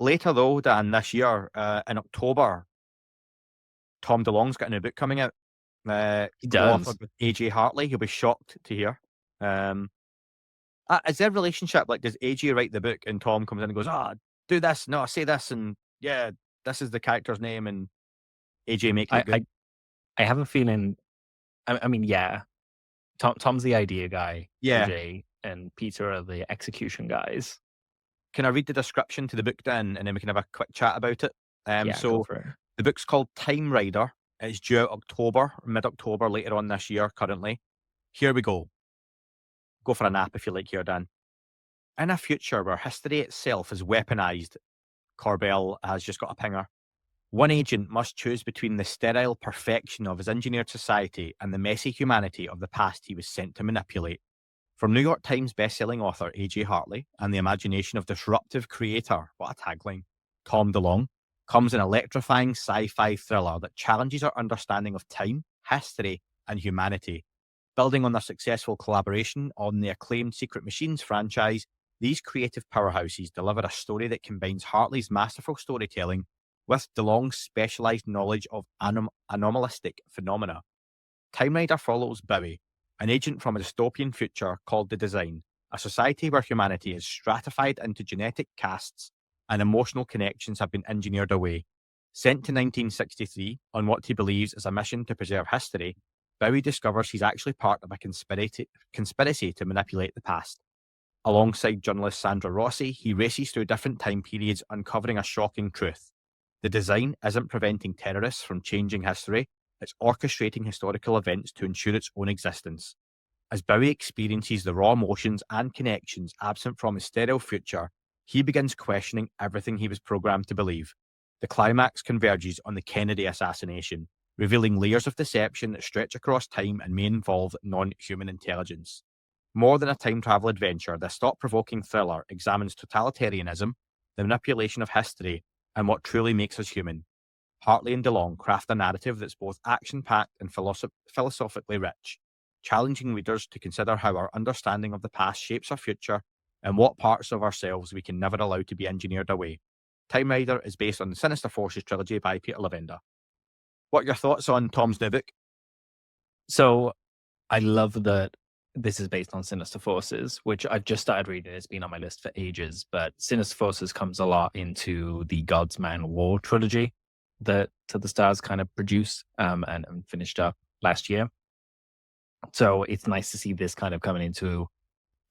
Later, though, Dan, this year, in October, Tom DeLonge's got a new book coming out. He Co-authored does. with AJ Hartley. You'll be shocked to hear. Is their relationship like, does AJ write the book and Tom comes in and goes, do this, no, say this, and yeah, this is the character's name, and AJ makes it good? I have a feeling. I mean, yeah. Tom's the idea guy. Yeah. AJ and Peter are the execution guys. Can I read the description to the book then, and then we can have a quick chat about it? Yeah, So go for it. the book's called Time Rider. It's due out October, mid-October, later on this year, currently. Here we go. Go for a nap if you like here, Dan. In a future where history itself is weaponized, Corbell has just got a pinger. One agent must choose between the sterile perfection of his engineered society and the messy humanity of the past he was sent to manipulate. From New York Times bestselling author A.J. Hartley and the imagination of disruptive creator, what a tagline, Tom DeLonge, comes an electrifying sci-fi thriller that challenges our understanding of time, history, and humanity. Building on their successful collaboration on the acclaimed Secret Machines franchise, these creative powerhouses deliver a story that combines Hartley's masterful storytelling with DeLonge's specialized knowledge of anomalistic phenomena. Time Rider follows Bowie, an agent from a dystopian future called The Design, a society where humanity is stratified into genetic castes and emotional connections have been engineered away. Sent to 1963 on what he believes is a mission to preserve history, Bowie discovers he's actually part of a conspiracy to manipulate the past. Alongside journalist Sandra Rossi, he races through different time periods, uncovering a shocking truth. The Design isn't preventing terrorists from changing history, it's orchestrating historical events to ensure its own existence. As Bowie experiences the raw emotions and connections absent from his sterile future, he begins questioning everything he was programmed to believe. The climax converges on the Kennedy assassination, revealing layers of deception that stretch across time and may involve non-human intelligence. More than a time travel adventure, this thought-provoking thriller examines totalitarianism, the manipulation of history, and what truly makes us human. Hartley and DeLonge craft a narrative that's both action-packed and philosophically rich, challenging readers to consider how our understanding of the past shapes our future and what parts of ourselves we can never allow to be engineered away. Time Rider is based on the Sinister Forces trilogy by Peter Lavender. What are your thoughts on Tom's new book? So I love that this is based on Sinister Forces, which I've just started reading. It's been on my list for ages, but Sinister Forces comes a lot into the God's Man War trilogy that To the Stars kind of produced and finished up last year. So it's nice to see this kind of coming into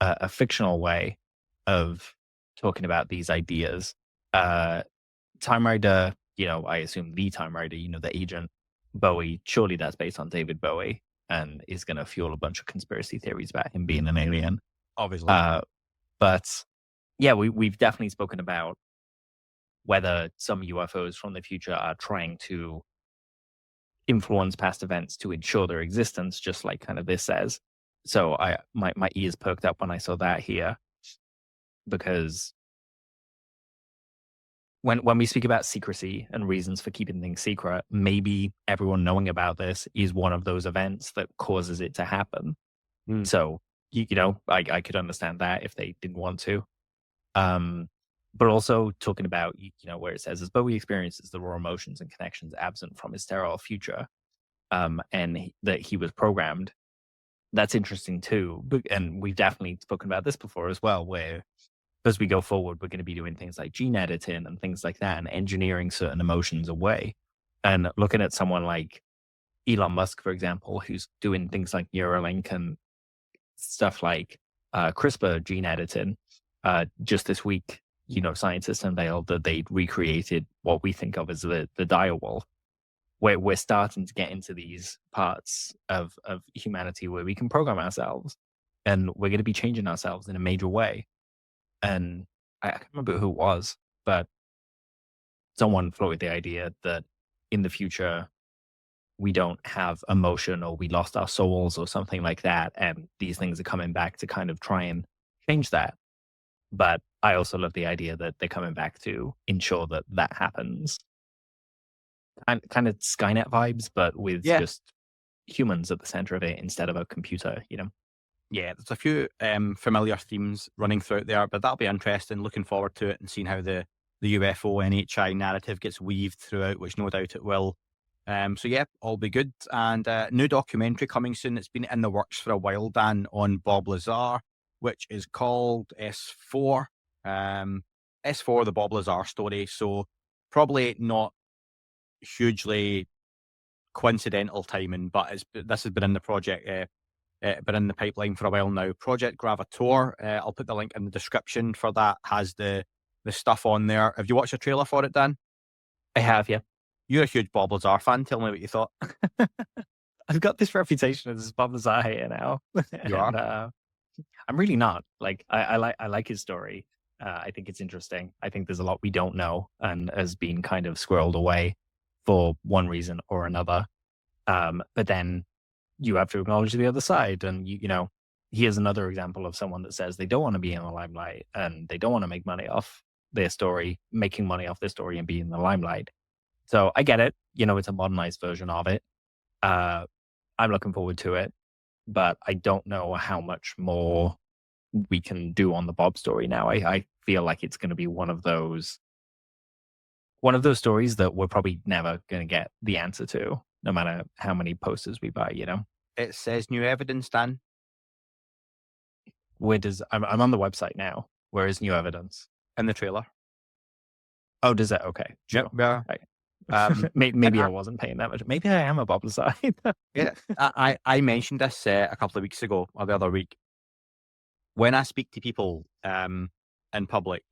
a fictional way of talking about these ideas. Time Rider, I assume the Time Rider, the agent Bowie, surely that's based on David Bowie and is going to fuel a bunch of conspiracy theories about him being an alien. Obviously. But yeah, we've definitely spoken about whether some UFOs from the future are trying to influence past events to ensure their existence, just like kind of this says. So my ears perked up when I saw that here, because when we speak about secrecy and reasons for keeping things secret, maybe everyone knowing about this is one of those events that causes it to happen. So, I could understand that if they didn't want to. But also talking about, where it says, as Bowie experiences the raw emotions and connections absent from his sterile future, and that he was programmed. That's interesting too. And we've definitely spoken about this before as well, where as we go forward, we're going to be doing things like gene editing and things like that and engineering certain emotions away. And looking at someone like Elon Musk, for example, who's doing things like Neuralink and stuff like CRISPR gene editing. Just this week, scientists unveiled that they'd recreated what we think of as the direwolf, where we're starting to get into these parts of humanity where we can program ourselves and we're going to be changing ourselves in a major way. And I can't remember who it was, but someone floated the idea that in the future, we don't have emotion or we lost our souls or something like that. And these things are coming back to kind of try and change that. But I also love the idea that they're coming back to ensure that that happens. And kind of Skynet vibes, but with just humans at the center of it instead of a computer, Yeah, there's a few familiar themes running throughout there, but that'll be interesting. Looking forward to it and seeing how the UFO NHI narrative gets weaved throughout, which no doubt it will. So yeah, all be good. And new documentary coming soon. It's been in the works for a while, Dan, on Bob Lazar, which is called S4. S4, the Bob Lazar story. So probably not hugely coincidental timing, but this has been in the project, been in the pipeline for a while now. Project Gravator. I'll put the link in the description for that. Has the stuff on there. Have you watched a trailer for it, Dan? I have, yeah. You're a huge Bob Lazar fan. Tell me what you thought. I've got this reputation as Bob Lazar hater now. You are? I'm really not. Like, I like his story. I think it's interesting. I think there's a lot we don't know and has been kind of squirreled away for one reason or another. But then you have to acknowledge the other side. And, you know, here's another example of someone that says they don't want to be in the limelight and they don't want to make money off their story, making money off their story and be in the limelight. So I get it. You know, it's a modernized version of it. I'm looking forward to it, but I don't know how much more we can do on the Bob story now. I feel like it's going to be one of those stories that we're probably never going to get the answer to, no matter how many posters we buy, you know? It says new evidence, Dan. I'm on the website now. Where is new evidence? In the trailer. Oh, does it? Okay. Yep. Sure. Yeah. Maybe I wasn't paying that much. Maybe I am a Bob Lazar. Yeah. I mentioned this a couple of weeks ago or the other week. When I speak to people in public,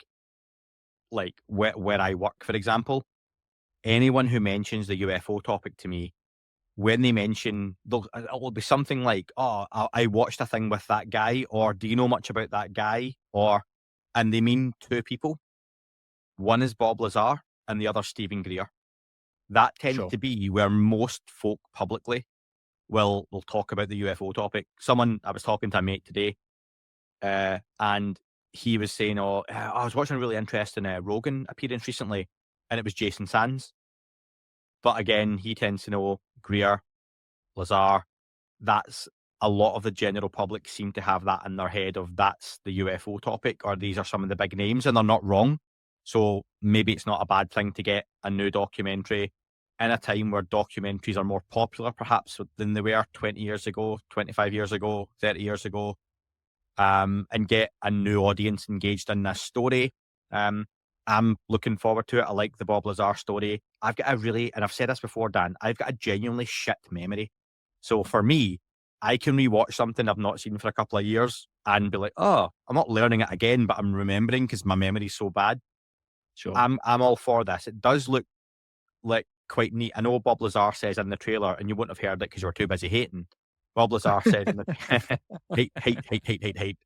like where I work, for example, anyone who mentions the UFO topic to me, when they mention, it'll be something like, oh, I watched a thing with that guy, or do you know much about that guy? And they mean two people. One is Bob Lazar and the other Stephen Greer. That tends to be where most folk publicly will talk about the UFO topic. I was talking to a mate today, and he was saying, I was watching a really interesting Rogan appearance recently, and it was Jason Sands. But again, he tends to know Greer, Lazar. That's a lot of the general public seem to have that in their head of that's the UFO topic, or these are some of the big names, and they're not wrong. So maybe it's not a bad thing to get a new documentary in a time where documentaries are more popular, perhaps, than they were 20 years ago, 25 years ago, 30 years ago, and get a new audience engaged in this story. I'm looking forward to it. I like the Bob Lazar story. I've got and I've said this before, Dan, I've got a genuinely shit memory. So for me, I can rewatch something I've not seen for a couple of years and be like, oh, I'm not learning it again, but I'm remembering because my memory's so bad. Sure. I'm all for this. It does look like quite neat. I know Bob Lazar says in the trailer, and you wouldn't have heard it because you were too busy hating. Bob Lazar says in the hate.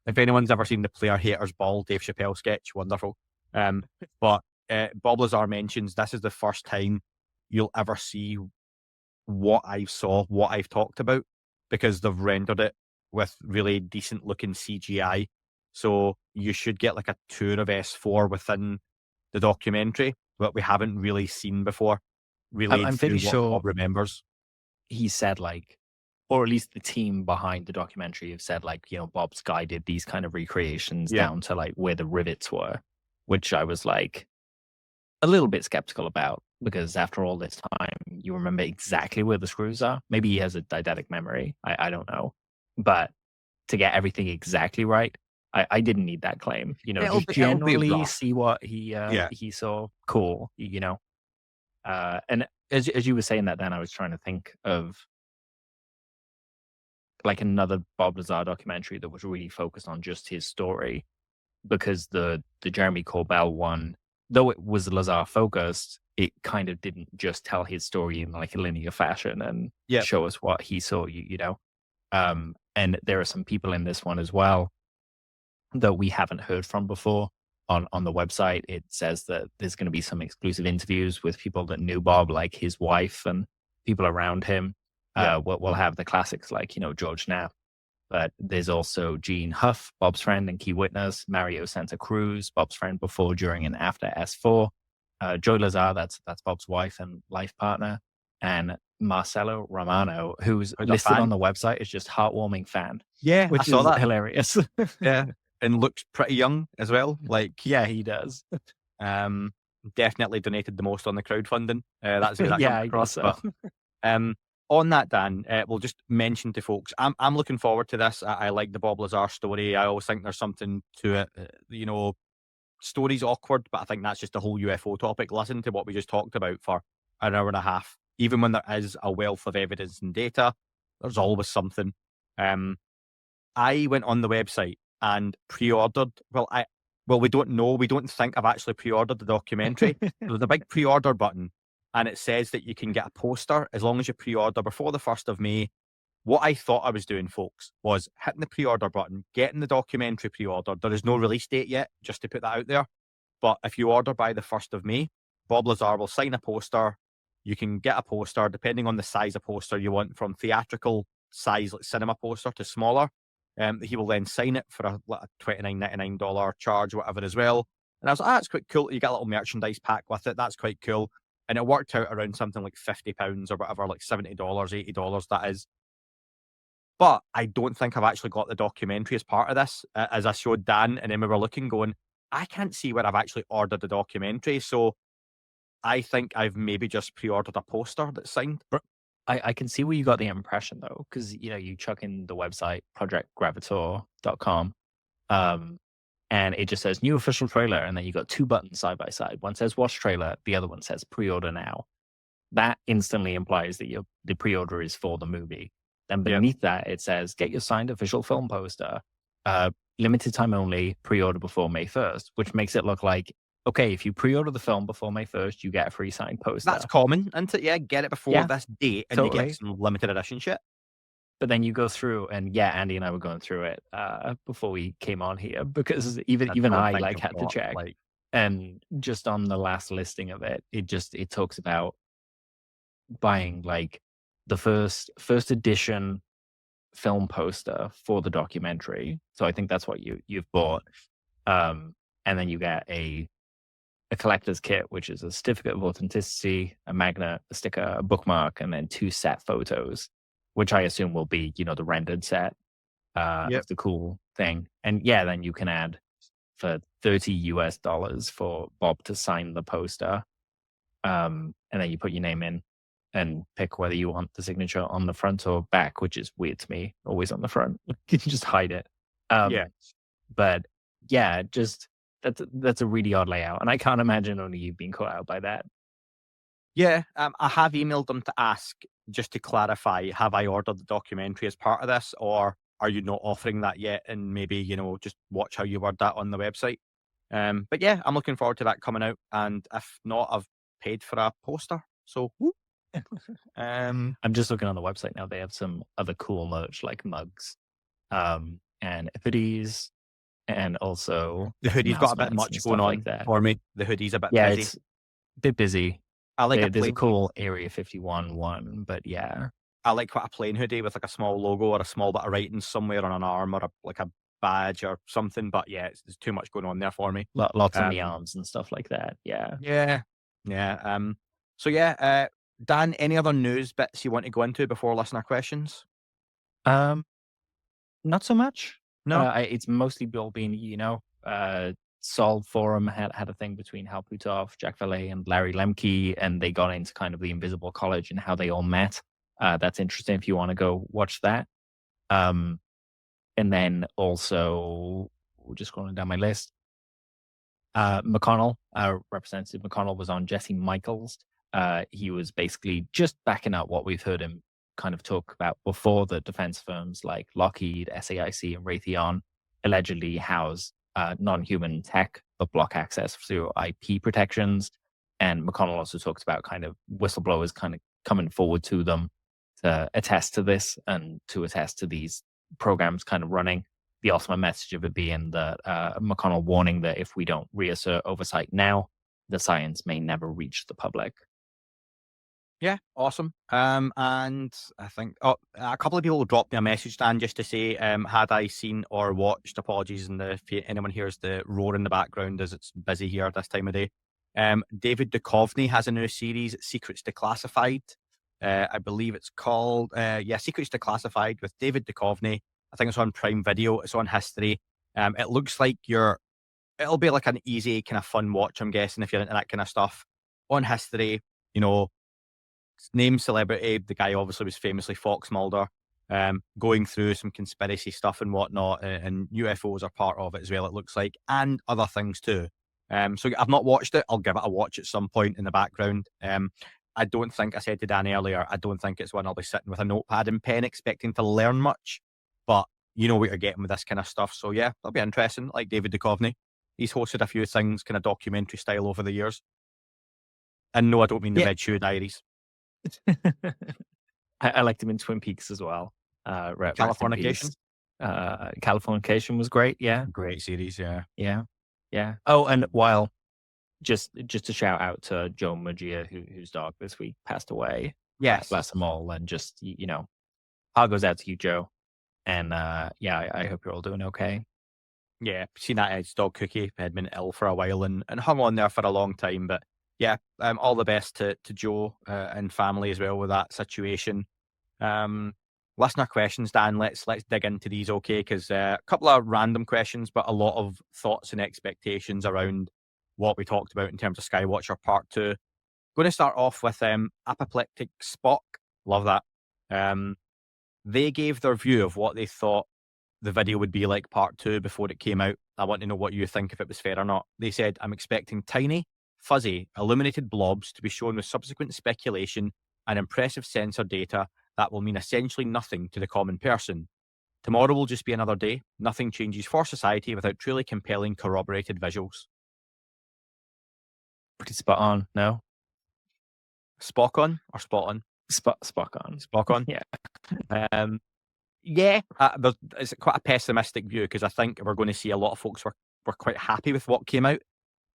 If anyone's ever seen the Player Haters Ball Dave Chappelle sketch, wonderful. But Bob Lazar mentions this is the first time you'll ever see what I've talked about, because they've rendered it with really decent looking CGI. So you should get like a tour of S4 within the documentary, but we haven't really seen before. Really, I'm pretty sure Bob remembers. He said or at least the team behind the documentary have said Bob's guided these kind of recreations down to where the rivets were, which I was a little bit skeptical about, because after all this time, you remember exactly where the screws are. Maybe he has a eidetic memory. I don't know. But to get everything exactly right, I didn't need that claim. Just generally see what he saw. Cool, And as you were saying that, then I was trying to think of another Bob Lazar documentary that was really focused on just his story, because the Jeremy Corbell one, though it was Lazar focused, it kind of didn't just tell his story in a linear fashion and show us what he saw, and there are some people in this one as well that we haven't heard from before. On the website, it says that there's going to be some exclusive interviews with people that knew Bob, like his wife and people around him. We'll have the classics like, George Knapp, but there's also Gene Huff, Bob's friend and key witness, Mario Santa Cruz, Bob's friend before, during, and after S4, Joy Lazar, that's Bob's wife and life partner, and Marcelo Romano, who's Who's a listed fan. on the website as just heartwarming fan. Yeah, which I saw is that. hilarious. Yeah, and looks pretty young as well. Like, Yeah, he does. definitely donated the most on the crowdfunding. That's that Yeah, comes I guess across. so. But on that, Dan, we'll just mention to folks. I'm looking forward to this. I like the Bob Lazar story. I always think there's something to it. Story's awkward, but I think that's just the whole UFO topic. Listen to what we just talked about for an hour and a half. Even when there is a wealth of evidence and data, there's always something. I went on the website and pre-ordered. We don't know. We don't think I've actually pre-ordered the documentary. There's a big pre-order button, and it says that you can get a poster as long as you pre-order before the 1st of May. What I thought I was doing, folks, was hitting the pre-order button, getting the documentary pre-ordered. There is no release date yet, just to put that out there. But if you order by the 1st of May, Bob Lazar will sign a poster. You can get a poster, depending on the size of poster you want, from theatrical size, like cinema poster, to smaller. He will then sign it for a $29.99 charge, whatever, as well. And I was like, that's quite cool. You get a little merchandise pack with it. That's quite cool. And it worked out around something like £50 or whatever, like $70, $80, that is. But I don't think I've actually got the documentary as part of this, as I showed Dan, and then we were looking, going, I can't see where I've actually ordered the documentary. So I think I've maybe just pre-ordered a poster that's signed. I can see where you got the impression, though, because, you chuck in the website, projectgravitor.com, and it just says new official trailer, and then you got two buttons side by side. One says watch trailer, the other one says pre-order now. That instantly implies that the pre-order is for the movie. Then beneath that, it says, get your signed official film poster, limited time only, pre-order before May 1st, which makes it look like, okay, if you pre-order the film before May 1st, you get a free signed poster. That's common, isn't it? Yeah, get it before this date, and totally. you get some limited edition shit. But then you go through, and Andy and I were going through it before we came on here, because even I had to check. And just on the last listing of it, it talks about buying like the first edition film poster for the documentary. So I think that's what you've bought. And then you get a collector's kit, which is a certificate of authenticity, a magnet, a sticker, a bookmark, and then 2 set photos, which I assume will be, the rendered set of the cool thing. And then you can add for $30 for Bob to sign the poster. And then you put your name in and pick whether you want the signature on the front or back, which is weird to me, always on the front. You can just hide it. But just that's a really odd layout. And I can't imagine only you've been caught out by that. Yeah, I have emailed them to ask, just to clarify, have I ordered the documentary as part of this, or are you not offering that yet? And maybe, just watch how you word that on the website. But yeah, I'm looking forward to that coming out. And if not, I've paid for a poster. So, I'm just looking on the website now. They have some other cool merch like mugs, and hoodies, and also the hoodie's got a bit much going on for me. The hoodie's a bit busy. It's a bit busy. I like there's a cool Area 51 one, but I like quite a plain hoodie with like a small logo or a small bit of writing somewhere on an arm, or a badge or something. But there's too much going on there for me. Lots on the arms and stuff like that. Yeah. So Dan, any other news bits you want to go into before listener questions? Not so much. No, it's mostly all been, Solve Forum had a thing between Hal Puthoff, Jack Valet, and Larry Lemke, and they got into kind of the Invisible College and how they all met. That's interesting if you want to go watch that. And then also, just going down my list, McConnell, Representative McConnell, was on Jesse Michaels. He was basically just backing up what we've heard him kind of talk about before, that defense firms like Lockheed, SAIC, and Raytheon allegedly house non-human tech but block access through IP protections. And McConnell also talks about kind of whistleblowers kind of coming forward to them to attest to this and to attest to these programs kind of running. The ultimate message of it being that McConnell warning that if we don't reassert oversight now, the science may never reach the public. Yeah, awesome. And I think a couple of people dropped me a message, Dan, just to say, had I seen or watched, apologies, and if anyone hears the roar in the background as it's busy here this time of day. David Duchovny has a new series, Secrets Declassified. I believe it's called, Secrets Declassified with David Duchovny. I think it's on Prime Video. It's on history. It looks like it'll be like an easy kind of fun watch, I'm guessing, if you're into that kind of stuff. On history, name celebrity, the guy obviously was famously Fox Mulder, going through some conspiracy stuff and whatnot, and UFOs are part of it as well, it looks like, and other things too. So I've not watched it. I'll give it a watch at some point in the background. I don't think, I said to Danny earlier, I don't think it's one I'll be sitting with a notepad and pen expecting to learn much, but you know what you're getting with this kind of stuff. So yeah, that'll be interesting. Like David Duchovny, he's hosted a few things kind of documentary style over the years. And no, I don't mean the Red Shoe Diaries. I liked him in Twin Peaks as well. Californication. Californication was great. Yeah, great series. Yeah. Oh, and while just a shout out to Joe Muggia, whose dog this week passed away. Yes, bless them all, and just heart goes out to you, Joe. And I hope you're all doing okay. Yeah, seen that Ed's dog Cookie had been ill for a while and hung on there for a long time. But yeah, all the best to Joe and family as well with that situation. Listener questions, Dan. Let's dig into these, okay? Because a couple of random questions, but a lot of thoughts and expectations around what we talked about in terms of Skywatcher Part 2. Going to start off with Apoplectic Spock. Love that. They gave their view of what they thought the video would be like Part 2 before it came out. I want to know what you think, if it was fair or not. They said, I'm expecting tiny, fuzzy, illuminated blobs to be shown with subsequent speculation and impressive sensor data that will mean essentially nothing to the common person. Tomorrow will just be another day. Nothing changes for society without truly compelling corroborated visuals. Pretty spot on, no? Spock on or spot on? Spock on. Spock on? Yeah. It's quite a pessimistic view, because I think we're going to see a lot of folks were quite happy with what came out.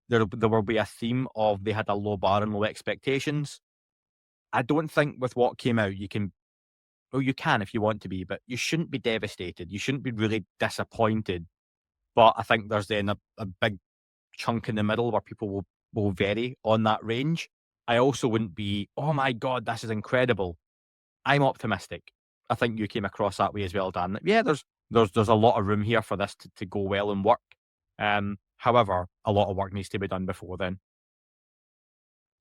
There will be a theme of they had a low bar and low expectations. I don't think with what came out you can if you want to be, but you shouldn't be devastated. You shouldn't be really disappointed. But I think there's then a big chunk in the middle where people will vary on that range. I also wouldn't be, oh my God, this is incredible. I'm optimistic. I think you came across that way as well, Dan. Yeah, there's a lot of room here for this to go well and work. However, a lot of work needs to be done before then.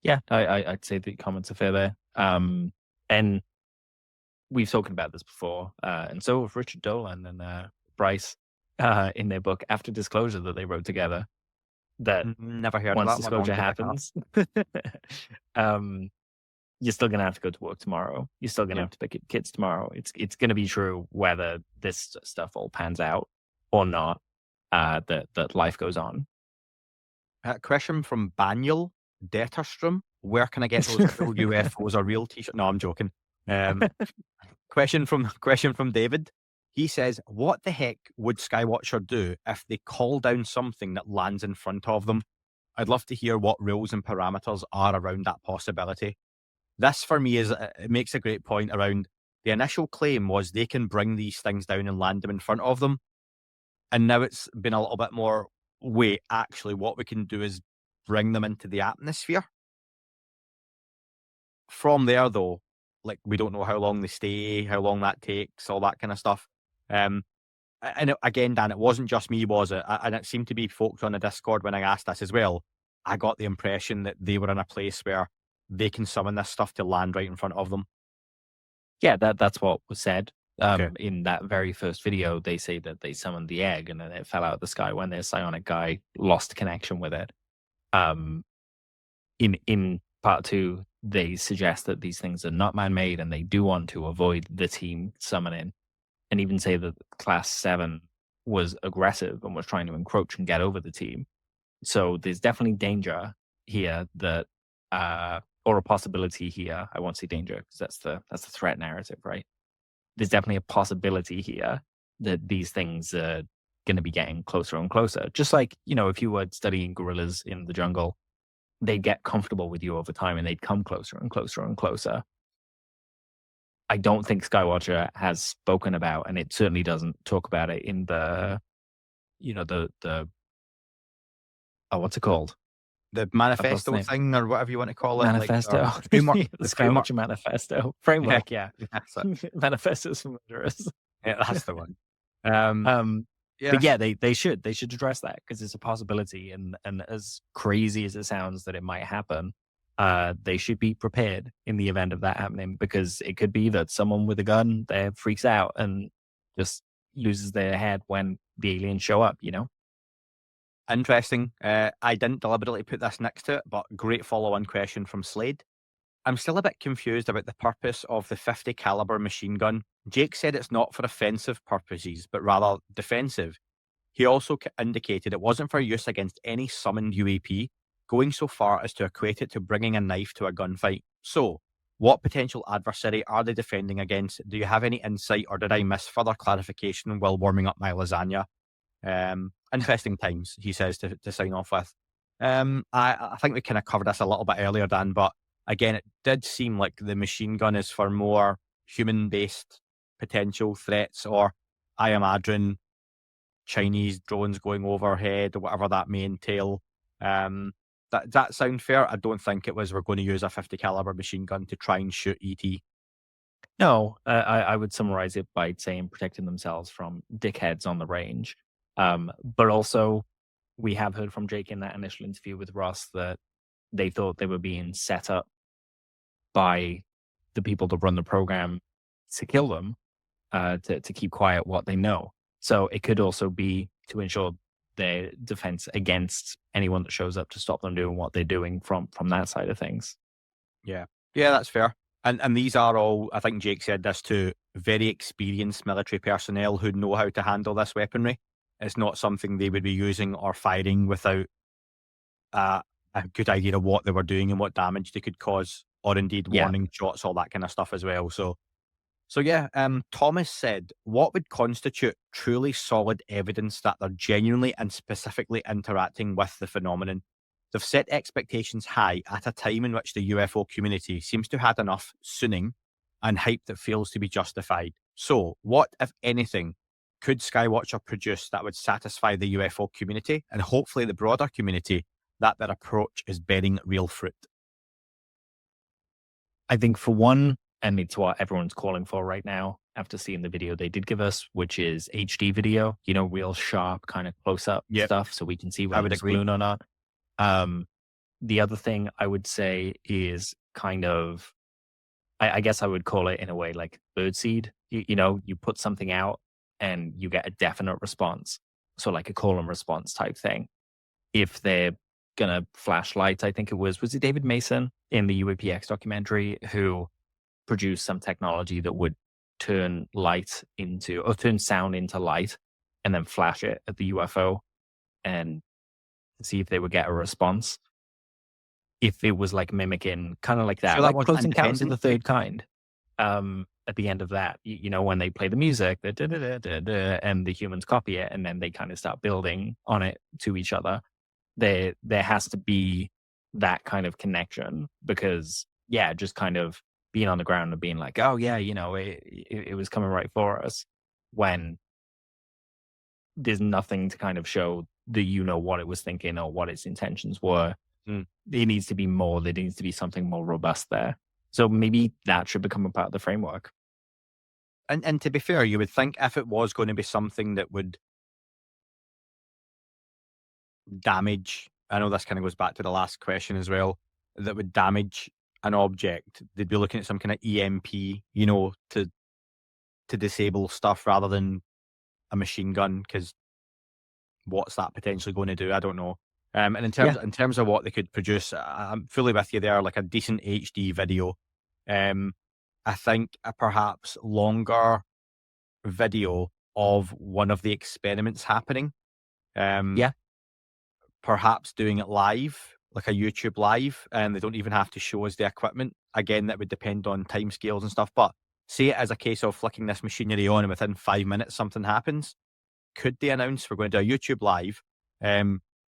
Yeah, I'd say the comments are fair there. And we've spoken about this before, and so have Richard Dolan and Bryce in their book After Disclosure that they wrote together. That never heard once of that. disclosure happens, you're still going to have to go to work tomorrow. You're still going to have to pick up kids tomorrow. It's going to be true whether this stuff all pans out or not, that life goes on. Question from Baniel Detterstrom. Where can I get those cool UFOs or real t-shirts? No, I'm joking. Question from David. He says, what the heck would Skywatcher do if they call down something that lands in front of them? I'd love to hear what rules and parameters are around that possibility. This, for me, it makes a great point around the initial claim was they can bring these things down and land them in front of them. And now it's been a little bit more, wait, actually, what we can do is bring them into the atmosphere. From there, though, like, we don't know how long they stay, how long that takes, all that kind of stuff. And again, Dan, it wasn't just me, was it? And it seemed to be folks on the Discord when I asked this as well. I got the impression that they were in a place where they can summon this stuff to land right in front of them. Yeah, that's what was said. In that very first video, they say that they summoned the egg and then it fell out of the sky when their psionic guy lost connection with it. In part 2, they suggest that these things are not man-made and they do want to avoid the team summoning, and even say that Class 7 was aggressive and was trying to encroach and get over the team. So there's definitely danger here that, or a possibility here. I won't say danger because that's the threat narrative, right? There's definitely a possibility here that these things are going to be getting closer and closer. Just like, if you were studying gorillas in the jungle, they'd get comfortable with you over time and they'd come closer and closer and closer. I don't think Skywatcher has spoken about, and it certainly doesn't talk about it in the what's it called? the manifesto thing or whatever you want to call it. Manifesto. Like, framework, the framework. Skywatcher manifesto. Framework, yeah. That's it. Manifestos for murderers. Yeah, that's the one. But yeah, they should address that because it's a possibility, and as crazy as it sounds that it might happen, they should be prepared in the event of that happening, because it could be that someone with a gun there freaks out and just loses their head when the aliens show up, Interesting. I didn't deliberately put this next to it, but great follow-on question from Slade. I'm still a bit confused about the purpose of the 50 caliber machine gun. Jake said it's not for offensive purposes, but rather defensive. He also indicated it wasn't for use against any summoned UAP, going so far as to equate it to bringing a knife to a gunfight. So, what potential adversary are they defending against? Do you have any insight, or did I miss further clarification while warming up my lasagna? Interesting times, he says, to sign off with. I think we kind of covered this a little bit earlier, Dan, but again, it did seem like the machine gun is for more human-based potential threats, or I imagine Chinese drones going overhead or whatever that may entail. That sound fair? I don't think it was we're going to use a 50 caliber machine gun to try and shoot ET. No, I would summarize it by saying protecting themselves from dickheads on the range. But also, we have heard from Jake in that initial interview with Ross that they thought they were being set up by the people that run the program to kill them, to keep quiet what they know. So it could also be to ensure their defense against anyone that shows up to stop them doing what they're doing from that side of things. Yeah, that's fair. And these are all, I think Jake said this too, very experienced military personnel who know how to handle this weaponry. It's not something they would be using or firing without a good idea of what they were doing and what damage they could cause, or indeed warning shots, all that kind of stuff as well. So yeah, Thomas said, what would constitute truly solid evidence that they're genuinely and specifically interacting with the phenomenon? They've set expectations high at a time in which the UFO community seems to have had enough sooning and hype that feels to be justified. So, what, if anything, could Skywatcher produce that would satisfy the UFO community and hopefully the broader community that their approach is bearing real fruit? I think for one, and it's what everyone's calling for right now after seeing the video they did give us, which is HD video, real sharp kind of close-up stuff so we can see whether it's balloon or not. The other thing I would say is kind of, I guess I would call it in a way like birdseed. You put something out and you get a definite response. So like a call and response type thing. If they're going to flash lights, I think it was it David Mason in the UAPX documentary who produced some technology that would turn sound into light and then flash it at the UFO and see if they would get a response. If it was like mimicking kind of like that, like Close Encounters of the Third Kind. At the end of that, when they play the music, and the humans copy it, and then they kind of start building on it to each other. There has to be that kind of connection, because just kind of being on the ground and being like, oh yeah, it was coming right for us, when there's nothing to kind of show that what it was thinking or what its intentions were. It needs to be more. There needs to be something more robust there. So maybe that should become a part of the framework. And to be fair, you would think if it was going to be something that would damage, I know this kind of goes back to the last question as well, that would damage an object, they'd be looking at some kind of EMP, to disable stuff rather than a machine gun, because what's that potentially going to do? I don't know. And in terms of what they could produce, I'm fully with you there, like a decent HD video. I think a perhaps longer video of one of the experiments happening. Perhaps doing it live, like a YouTube live, and they don't even have to show us the equipment. Again, that would depend on timescales and stuff, but say it as a case of flicking this machinery on and within 5 minutes something happens. Could they announce we're going to do a YouTube live,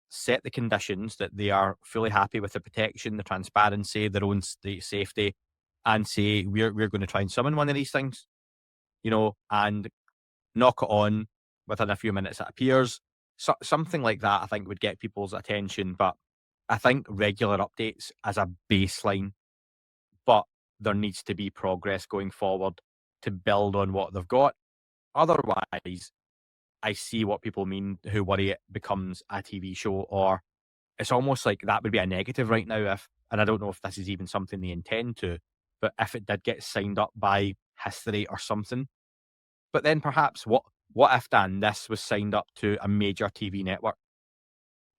set the conditions that they are fully happy with the protection, the transparency, their own safety, and say we're going to try and summon one of these things, and knock it on within a few minutes it appears. So, something like that I think would get people's attention. But I think regular updates as a baseline, but there needs to be progress going forward to build on what they've got. Otherwise, I see what people mean who worry it becomes a TV show, or it's almost like that would be a negative right now and I don't know if this is even something they intend to, but if it did get signed up by history or something. But then perhaps what if, Dan, this was signed up to a major TV network?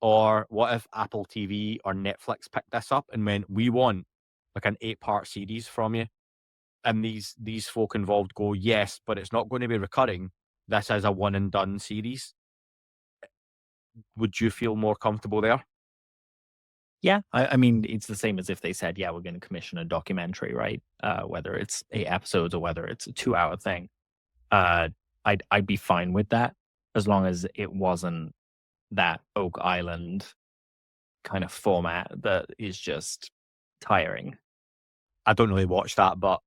Or what if Apple TV or Netflix picked this up and went, we want like an 8-part series from you? And these folk involved go, yes, but it's not going to be recurring. This is a one and done series. Would you feel more comfortable there? Yeah, I mean, it's the same as if they said, yeah, we're going to commission a documentary, right? Whether it's 8 episodes or whether it's a 2-hour thing. I'd be fine with that as long as it wasn't that Oak Island kind of format that is just tiring. I don't really watch that, but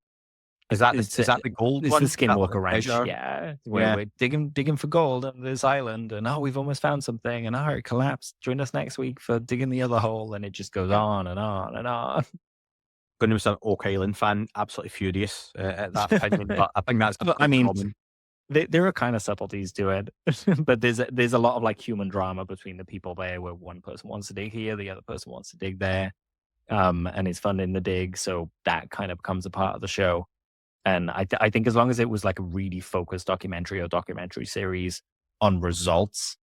is that the gold it's one? the Skinwalker Ranch, treasure? yeah. We're digging for gold on this island, and we've almost found something, and it collapsed. Join us next week for digging the other hole, and it just goes on and on and on. Going to be an Oak Island fan, absolutely furious at that opinion, but I think that's common. There are kind of subtleties to it, but there's a lot of like human drama between the people there, where one person wants to dig here, the other person wants to dig there, and it's funding the dig, so that kind of becomes a part of the show. And I think as long as it was like a really focused documentary or documentary series on results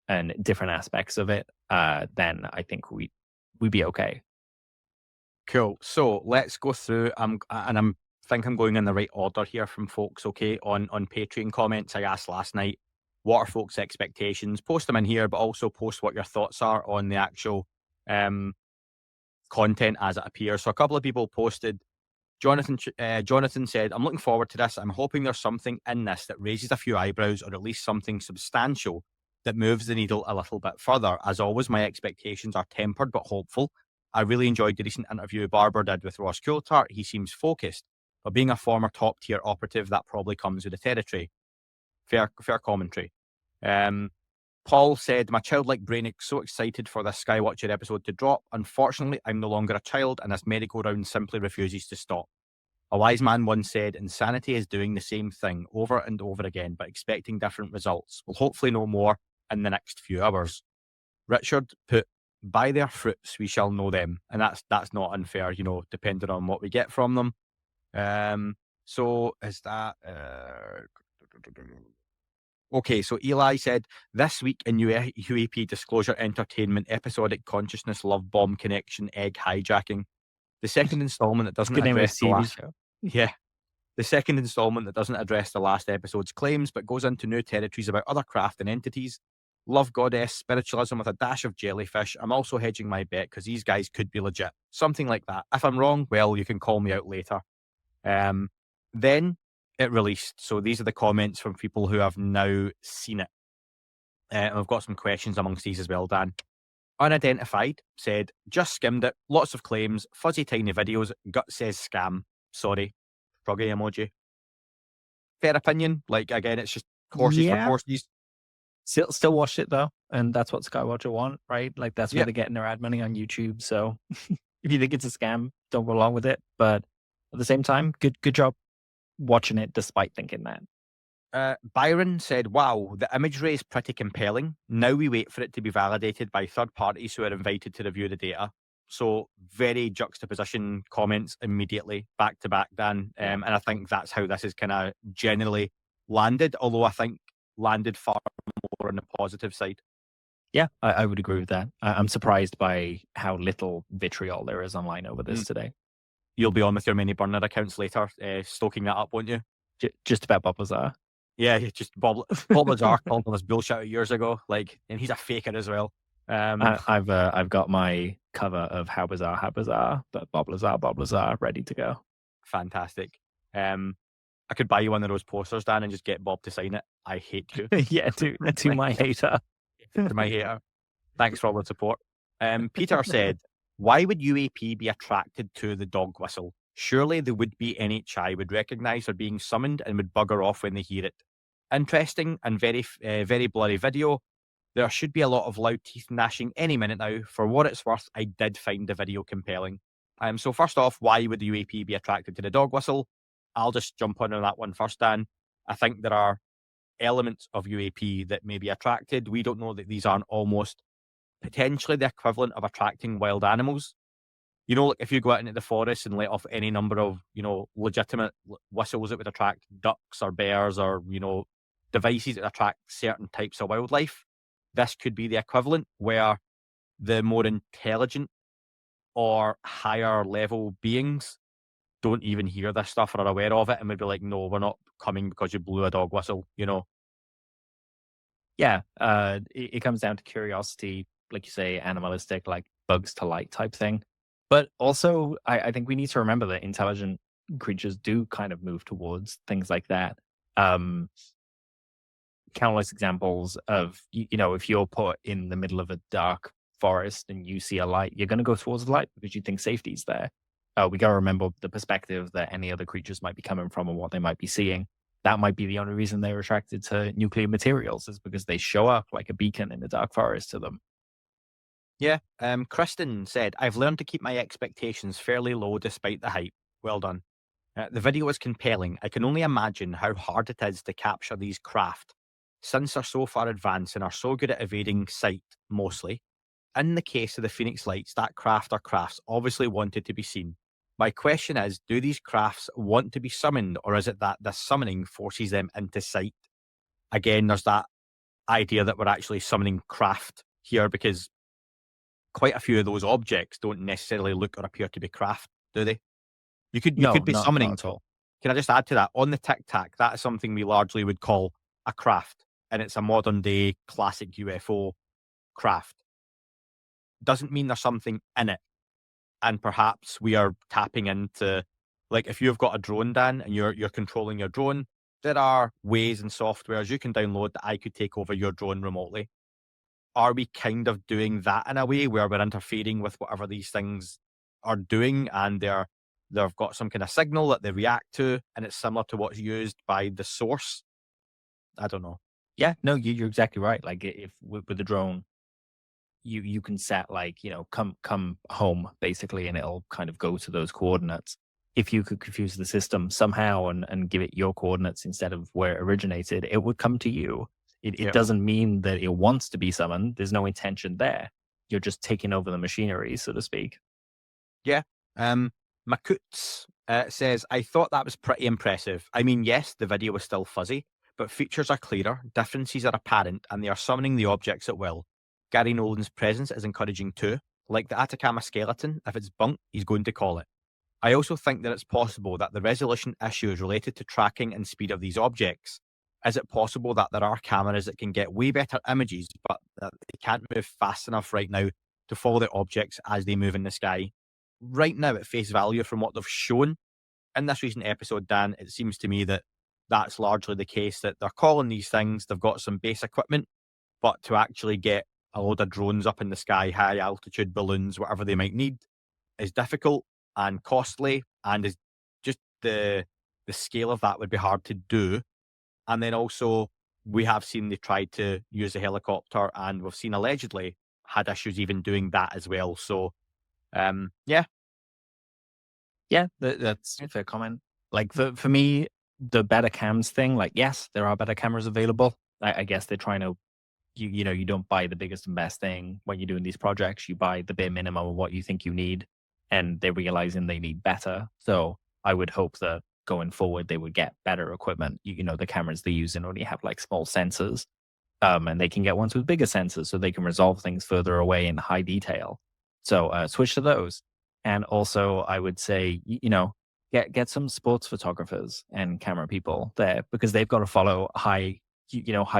and different aspects of it, then I think we'd be okay. Cool. So let's go through. I'm going in the right order here from folks. Okay, on Patreon comments, I asked last night, what are folks' expectations? Post them in here, but also post what your thoughts are on the actual content as it appears. So a couple of people posted. Jonathan said, I'm looking forward to this. I'm hoping there's something in this that raises a few eyebrows, or at least something substantial that moves the needle a little bit further. As always, my expectations are tempered but hopeful. I really enjoyed the recent interview Barber did with Ross Coulthart. He seems focused, but being a former top-tier operative, that probably comes with the territory. Fair commentary. Paul said, my childlike brain is so excited for this Skywatcher episode to drop. Unfortunately, I'm no longer a child, and this merry-go-round simply refuses to stop. A wise man once said, insanity is doing the same thing over and over again, but expecting different results. We'll hopefully know more in the next few hours. Richard put, by their fruits we shall know them. And that's not unfair, depending on what we get from them. So is that... Okay, so Eli said, this week in UAP Disclosure Entertainment, episodic consciousness, love bomb connection, egg hijacking. The second installment that doesn't address the last... Yeah. The second installment that doesn't address the last episode's claims, but goes into new territories about other craft and entities. Love goddess, spiritualism with a dash of jellyfish. I'm also hedging my bet because these guys could be legit. Something like that. If I'm wrong, well, you can call me out later. Then it released. So these are the comments from people who have now seen it. And we've got some questions amongst these as well, Dan. Unidentified said, just skimmed it. Lots of claims. Fuzzy tiny videos. Gut says scam. Sorry. Froggy emoji. Fair opinion. Like, again, it's just horses for horses. Still watch it though, and that's what Skywatcher want, right? Like that's where they're getting their ad money on YouTube. So if you think it's a scam, don't go along with it. But at the same time, good job watching it despite thinking that. Byron said, wow, the imagery is pretty compelling. Now we wait for it to be validated by third parties who are invited to review the data. So very juxtaposition comments immediately, back to back, Dan. And I think that's how this is kind of generally landed, although I think landed far more on the positive side. Yeah, I would agree with that. I'm surprised by how little vitriol there is online over this today. You'll be on with your mini burner accounts later, stoking that up, won't you? Just about Bob Lazar. Yeah, just Bob Lazar called all this bullshit years ago. Like, and he's a faker as well. I've got my cover of How Bizarre, but Bob Lazar ready to go. Fantastic. I could buy you one of those posters, Dan, and just get Bob to sign it. I hate you. Yeah, to my hater. To my hater. Thanks for all the support. Peter said, why would UAP be attracted to the dog whistle? Surely the would-be NHI would recognise they're being summoned and would bugger off when they hear it. Interesting and very, very blurry video. There should be a lot of loud teeth gnashing any minute now. For what it's worth, I did find the video compelling. So first off, why would the UAP be attracted to the dog whistle? I'll just jump on that one first, Dan. I think there are elements of UAP that may be attracted. We don't know that these aren't almost potentially the equivalent of attracting wild animals. You know, like if you go out into the forest and let off any number of, legitimate whistles that would attract ducks or bears or, devices that attract certain types of wildlife, this could be the equivalent where the more intelligent or higher level beings don't even hear this stuff or are aware of it and would be like, no, we're not coming because you blew a dog whistle, Yeah, it comes down to curiosity, like you say, animalistic, like bugs to light type thing. But also, I think we need to remember that intelligent creatures do kind of move towards things like that. Countless examples of, if you're put in the middle of a dark forest and you see a light, you're going to go towards the light because you think safety's there. We got to remember the perspective that any other creatures might be coming from and what they might be seeing. That might be the only reason they're attracted to nuclear materials, is because they show up like a beacon in the dark forest to them. Yeah. Kristen said, I've learned to keep my expectations fairly low despite the hype. Well done. The video is compelling. I can only imagine how hard it is to capture these craft, since they're so far advanced and are so good at evading sight, mostly. In the case of the Phoenix Lights, that craft or crafts obviously wanted to be seen. My question is, do these crafts want to be summoned, or is it that the summoning forces them into sight? Again, there's that idea that we're actually summoning craft here, because quite a few of those objects don't necessarily look or appear to be craft, do they? You could be Not summoning. at all. Can I just add to that? On the Tic Tac, that is something we largely would call a craft, and it's a modern day classic UFO craft. Doesn't mean there's something in it. And perhaps we are tapping into, like, if you've got a drone, Dan, and you're controlling your drone, there are ways and softwares you can download that I could take over your drone remotely. Are we kind of doing that in a way where we're interfering with whatever these things are doing, and they've got some kind of signal that they react to, and it's similar to what's used by the source? I don't know. Yeah, no, you're exactly right. Like if with the drone, you can set like, come home basically, and it'll kind of go to those coordinates. If you could confuse the system somehow and give it your coordinates instead of where it originated, it would come to you. It doesn't mean that it wants to be summoned. There's no intention there. You're just taking over the machinery, so to speak. Yeah. Makutz says, I thought that was pretty impressive. I mean, yes, the video was still fuzzy, but features are clearer, differences are apparent, and they are summoning the objects at will. Gary Nolan's presence is encouraging too. Like the Atacama skeleton, if it's bunk, he's going to call it. I also think that it's possible that the resolution issue is related to tracking and speed of these objects. Is it possible that there are cameras that can get way better images, but that they can't move fast enough right now to follow the objects as they move in the sky? Right now, at face value, from what they've shown in this recent episode, Dan, it seems to me that that's largely the case, that they're calling these things, they've got some base equipment, but to actually get a load of drones up in the sky, high altitude balloons, whatever they might need, is difficult and costly, and is just the scale of that would be hard to do. And then also, we have seen they tried to use a helicopter, and we've seen allegedly had issues even doing that as well. So, yeah. Yeah, that's a fair comment. Like for me, the better cams thing, like, yes, there are better cameras available. I guess they're trying to, you don't buy the biggest and best thing when you're doing these projects. You buy the bare minimum of what you think you need, and they're realizing they need better. So I would hope that going forward, they would get better equipment. The cameras they use only have like small sensors, and they can get ones with bigger sensors so they can resolve things further away in high detail. So switch to those. And also, I would say, get some sports photographers and camera people there, because they've got to follow high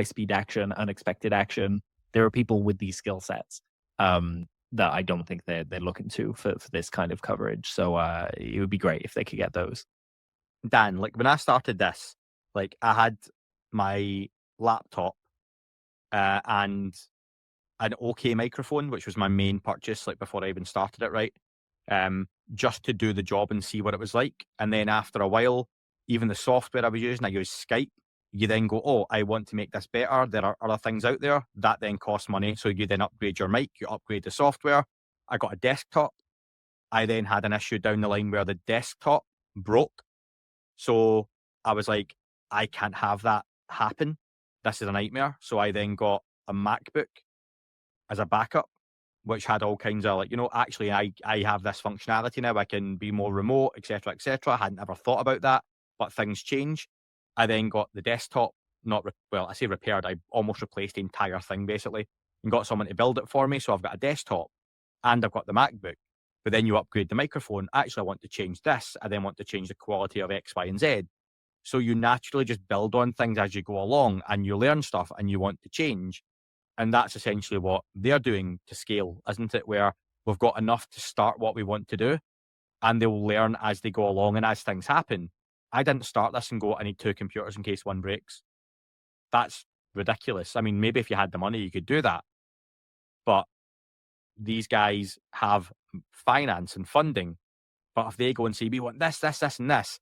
speed action, unexpected action. There are people with these skill sets that I don't think they're looking to for this kind of coverage. So it would be great if they could get those. Dan, like when I started this, like I had my laptop and an OK microphone, which was my main purchase, like before I even started it, right? Just to do the job and see what it was like. And then after a while, even the software I was using, I used Skype, you then go, oh, I want to make this better. There are other things out there that then cost money. So you then upgrade your mic, you upgrade the software. I got a desktop. I then had an issue down the line where the desktop broke. So I was like, I can't have that happen. This is a nightmare. So I then got a MacBook as a backup, which had all kinds of actually I have this functionality now. I can be more remote, etc., etc. I hadn't ever thought about that, but things change. I then got the desktop, I say repaired. I almost replaced the entire thing basically and got someone to build it for me. So I've got a desktop and I've got the MacBook. But then you upgrade the microphone. Actually, I want to change this. I then want to change the quality of X, Y, and Z. So you naturally just build on things as you go along and you learn stuff and you want to change. And that's essentially what they're doing to scale, isn't it? Where we've got enough to start what we want to do and they'll learn as they go along and as things happen. I didn't start this and go, I need 2 computers in case one breaks. That's ridiculous. I mean, maybe if you had the money, you could do that. But these guys have finance and funding. But if they go and say, we want this, this, this, and this,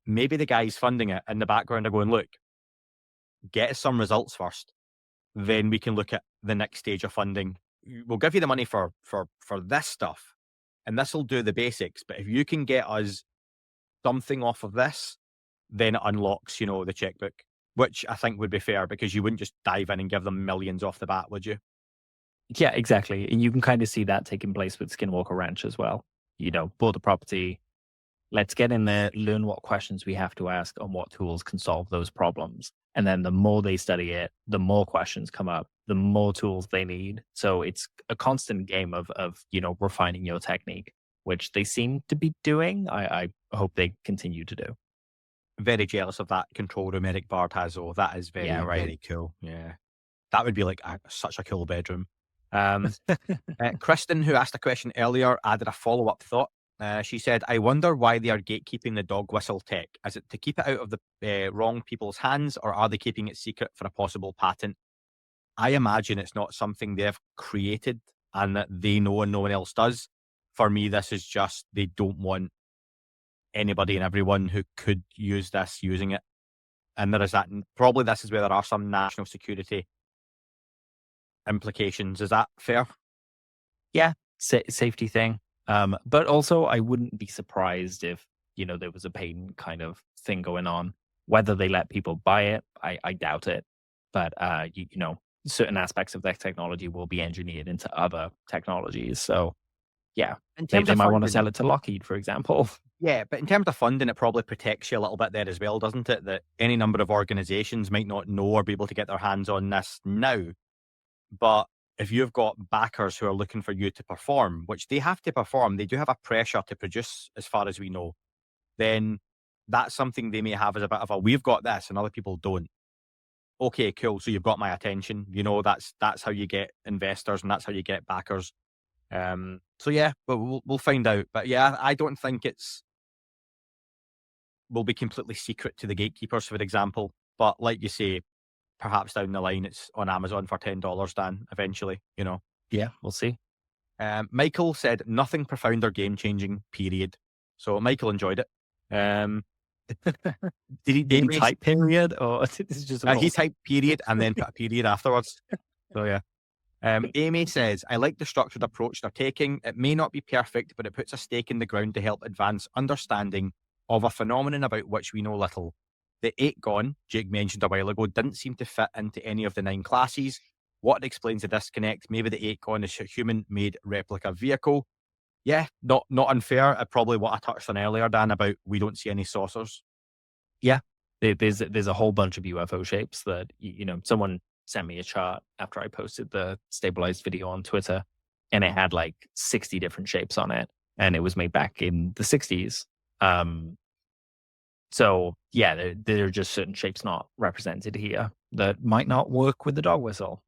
maybe the guys funding it in the background are going, look, get us some results first. Then we can look at the next stage of funding. We'll give you the money for this stuff, and this will do the basics. But if you can get us something off of this, then it unlocks, the checkbook, which I think would be fair because you wouldn't just dive in and give them millions off the bat, would you? Yeah, exactly. And you can kind of see that taking place with Skinwalker Ranch as well. Bought the property. Let's get in there, learn what questions we have to ask and what tools can solve those problems. And then the more they study it, the more questions come up, the more tools they need. So it's a constant game of refining your technique, which they seem to be doing. I hope they continue to do. Very jealous of that control room Eric Bard has, though. That is very, very cool. Yeah. That would be like such a cool bedroom. Kristen, who asked a question earlier, added a follow-up thought. She said, I wonder why they are gatekeeping the dog whistle tech. Is it to keep it out of the wrong people's hands, or are they keeping it secret for a possible patent? I imagine it's not something they've created and that they know and no one else does. For me, this is just they don't want anybody and everyone who could use this using it. And there is that. Probably this is where there are some national security implications. Is that fair? Yeah, safety thing. But also, I wouldn't be surprised if, there was a patent kind of thing going on. Whether they let people buy it, I doubt it. But, certain aspects of that technology will be engineered into other technologies. So, yeah, they might want to sell it to Lockheed, for example. Yeah, but in terms of funding, it probably protects you a little bit there as well, doesn't it? That any number of organizations might not know or be able to get their hands on this now. But if you've got backers who are looking for you to perform, which they have to perform, they do have a pressure to produce as far as we know, then that's something they may have as a bit of a, we've got this and other people don't. Okay, cool. So you've got my attention. That's how you get investors and that's how you get backers. So yeah, but we'll find out. But yeah, I don't think will be completely secret to the gatekeepers, for example. But like you say, perhaps down the line, it's on Amazon for $10, Dan, eventually, Yeah, we'll see. Michael said, nothing profound or game-changing, period. So Michael enjoyed it. Did he type period? Or this is just he typed period and then put a period afterwards. So yeah. Amy says, I like the structured approach they're taking. It may not be perfect, but it puts a stake in the ground to help advance understanding of a phenomenon about which we know little. The 8-gon, Jake mentioned a while ago, didn't seem to fit into any of the 9 classes. What explains the disconnect? Maybe the 8-gon is a human-made replica vehicle. Yeah, not unfair. Probably what I touched on earlier, Dan, about we don't see any saucers. Yeah, there's a whole bunch of UFO shapes that, someone sent me a chart after I posted the stabilized video on Twitter, and it had like 60 different shapes on it, and it was made back in the 60s. So yeah, there are just certain shapes not represented here that might not work with the dog whistle.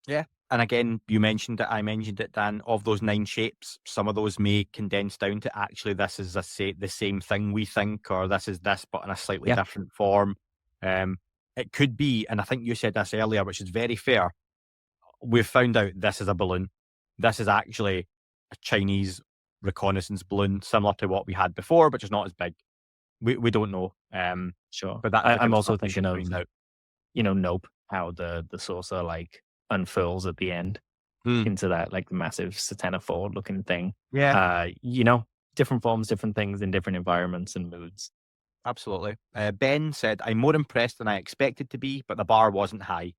Yeah. And again, you mentioned it, I mentioned it, Dan, of those 9 shapes, some of those may condense down to actually this is the same thing we think, or this is this, but in a slightly different form. It could be, and I think you said this earlier, which is very fair. We've found out this is a balloon. This is actually a Chinese reconnaissance balloon, similar to what we had before, but just not as big. We don't know. Sure. But I'm also thinking of nope, how the saucer like unfurls at the end into that like massive Satana looking thing. Yeah, Different forms, different things in different environments and moods. absolutely. Ben said, I'm more impressed than I expected to be, but the bar wasn't high.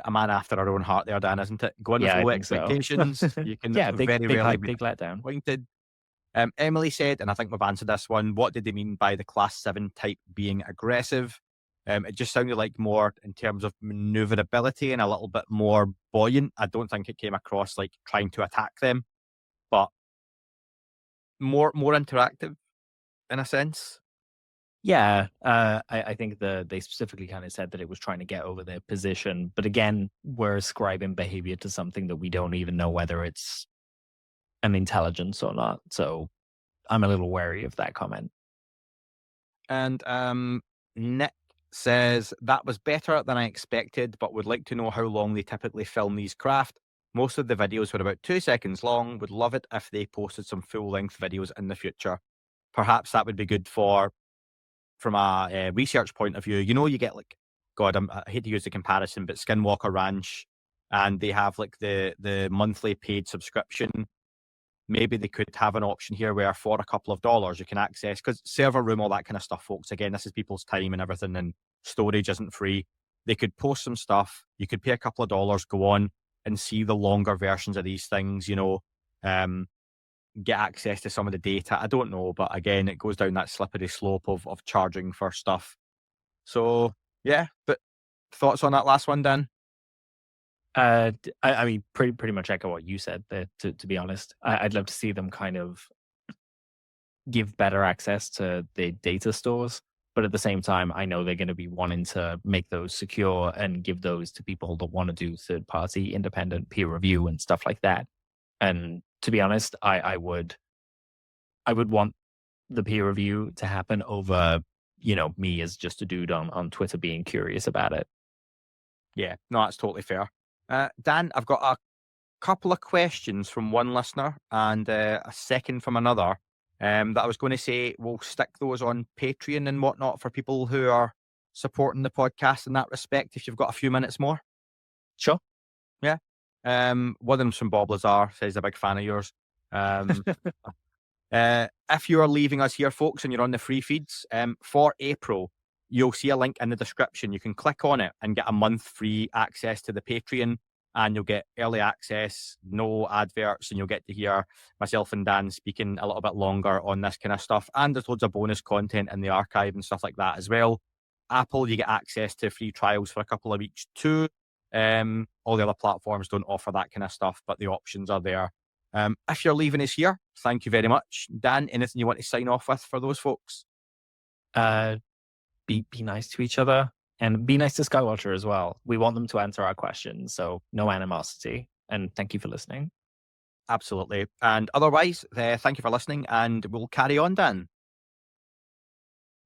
A man after our own heart there, Dan, isn't it? Go in with Yeah, I low think so. expectations. You can Yeah, very big rarely hype, be big letdown. disappointed. Emily said, and I think we've answered this one, what did they mean by the Class 7 type being aggressive? It just sounded like more in terms of maneuverability and a little bit more buoyant. I don't think it came across like trying to attack them, but more interactive in a sense. Yeah, I think they specifically kind of said that it was trying to get over their position. But again, we're ascribing behavior to something that we don't even know whether it's an intelligence or not. So I'm a little wary of that comment. And Nick says, that was better than I expected, but would like to know how long they typically film these craft. Most of the videos were about 2 seconds long. Would love it if they posted some full-length videos in the future. Perhaps that would be good from a research point of view. You get like, God, I hate to use the comparison, but Skinwalker Ranch, and they have like the monthly paid subscription. Maybe they could have an option here where for a couple of dollars you can access, because server room, all that kind of stuff, folks. Again, this is people's time and everything, and storage isn't free. They could post some stuff. You could pay a couple of dollars, go on and see the longer versions of these things, get access to some of the data. I don't know, but again, it goes down that slippery slope of charging for stuff. So yeah, but thoughts on that last one, Dan? I mean, pretty much echo what you said there. To be honest, I'd love to see them kind of give better access to the data stores, but at the same time, I know they're going to be wanting to make those secure and give those to people that want to do third party independent peer review and stuff like that. And to be honest, I would want the peer review to happen over, me as just a dude on Twitter being curious about it. Yeah, no, that's totally fair. Dan, I've got a couple of questions from one listener and a second from another that I was going to say we'll stick those on Patreon and whatnot for people who are supporting the podcast in that respect, if you've got a few minutes more. Sure. Yeah. One of them's from Bob Lazar, says he's a big fan of yours. If you are leaving us here, folks, and you're on the free feeds, for April, you'll see a link in the description. You can click on it and get a month free access to the Patreon, and you'll get early access, no adverts, and you'll get to hear myself and Dan speaking a little bit longer on this kind of stuff. And there's loads of bonus content in the archive and stuff like that as well. Apple, you get access to free trials for a couple of weeks too. All the other platforms don't offer that kind of stuff, but the options are there. If you're leaving us here, thank you very much. Dan, anything you want to sign off with for those folks? Be nice to each other and be nice to Skywatcher as well. We want them to answer our questions, so no animosity. And thank you for listening. Absolutely. And otherwise, thank you for listening, and we'll carry on, Dan.